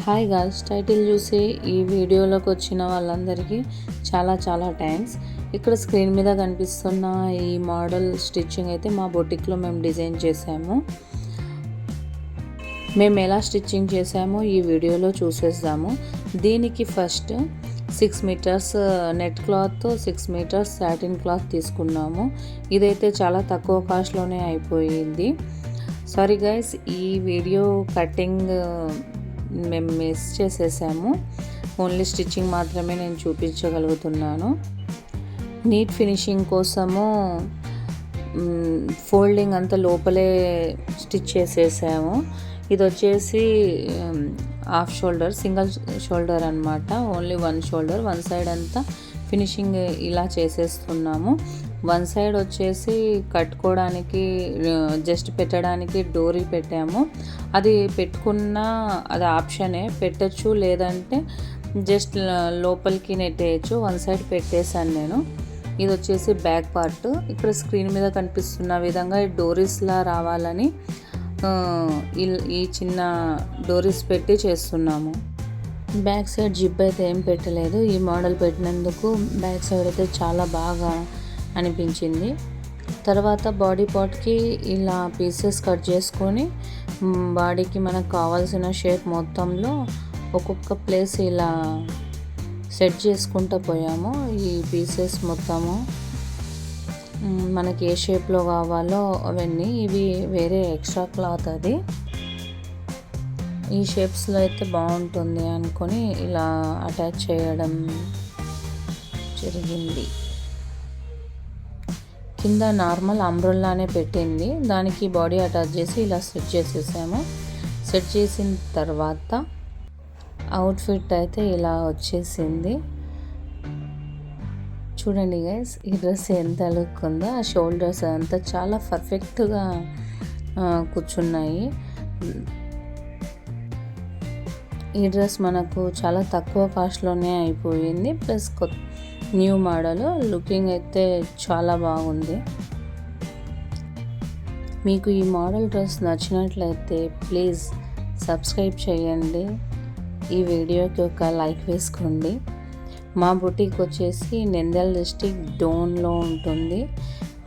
Hi girls, title చూసి ఈ వీడియోలోకి వచ్చిన వాళ్ళందరికీ చాలా థ్యాంక్స్. ఇక్కడ స్క్రీన్ మీద కనిపిస్తున్న ఈ మోడల్ స్టిచ్చింగ్ అయితే మా బొటిక్లో మేము డిజైన్ చేసాము. మేము ఎలా స్టిచ్చింగ్ చేసామో ఈ వీడియోలో చూసేద్దాము. దీనికి first 6 metres net cloth, 6 metres satin cloth తీసుకున్నాము. ఇదైతే చాలా తక్కువ కాస్ట్లోనే అయిపోయింది. సారీ గైస్, ఈ వీడియో కటింగ్ మేము మిస్ చేసేసాము. ఓన్లీ స్టిచ్చింగ్ మాత్రమే నేను చూపించగలుగుతున్నాను. నీట్ ఫినిషింగ్ కోసము ఫోల్డింగ్ అంతా లోపలే స్టిచ్ చేసేసాము. ఇది వచ్చేసి హాఫ్ షోల్డర్, సింగిల్ షోల్డర్ అనమాట. ఓన్లీ 1 షోల్డర్, 1 సైడ్ అంతా ఫినిషింగ్ ఇలా చేసేస్తున్నాము. 1 సైడ్ వచ్చేసి కట్టుకోవడానికి జస్ట్ పెట్టడానికి డోరీ పెట్టాము. అది పెట్టుకున్న అది ఆప్షనే, పెట్టచ్చు లేదంటే జస్ట్ లోపలికి నెట్టేయచ్చు. 1 సైడ్ పెట్టేశాను నేను. ఇది వచ్చేసి బ్యాక్ పార్ట్. ఇక్కడ స్క్రీన్ మీద కనిపిస్తున్న విధంగా డోరీస్లా రావాలని ఈ చిన్న డోరీస్ పెట్టి చేస్తున్నాము. బ్యాక్ సైడ్ జిప్ అయితే ఏం పెట్టలేదు. ఈ మోడల్ పెట్టినందుకు బ్యాక్ సైడ్ అయితే చాలా బాగా అనిపించింది. తర్వాత బాడీ పార్ట్కి ఇలా పీసెస్ కట్ చేసుకొని బాడీకి మనకు కావాల్సిన షేప్ మొత్తంలో ఒక్కొక్క ప్లేస్ ఇలా సెట్ చేసుకుంటూ పోయాము. ఈ పీసెస్ మొత్తము మనకి ఏ షేప్లో కావాలో అవన్నీ. ఇవి వేరే ఎక్స్ట్రా క్లాత్, అది ఈ షేప్స్లో అయితే బాగుంటుంది అనుకొని ఇలా అటాచ్ చేయడం జరిగింది. కింద నార్మల్ అంబ్రెల్లానే పెట్టింది, దానికి బాడీ అటాచ్ చేసి ఇలా సెట్ చేసేసాము. సెట్ చేసిన తర్వాత అవుట్ఫిట్ అయితే ఇలా వచ్చేసింది. చూడండి గైస్, ఈ డ్రెస్ ఎంత లుక్ ఉందో. ఆ షోల్డర్స్ అంతా చాలా పర్ఫెక్ట్గా కూర్చున్నాయి. ఈ డ్రెస్ మనకు చాలా తక్కువ కాస్ట్లోనే అయిపోయింది. ప్లస్ న్యూ మోడల్, లుకింగ్ అయితే చాలా బాగుంది. మీకు ఈ మోడల్ డ్రెస్ నచ్చినట్లయితే ప్లీజ్ సబ్స్క్రైబ్ చేయండి. ఈ వీడియోకి ఒక లైక్ వేసుకోండి. మా బుటీక్ వచ్చేసి నంద్యాల డిస్ట్రిక్ట్ డోన్లో ఉంటుంది.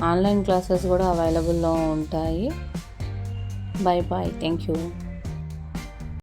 ఆన్లైన్ క్లాసెస్ కూడా అవైలబుల్లో ఉంటాయి. Bye, thank you.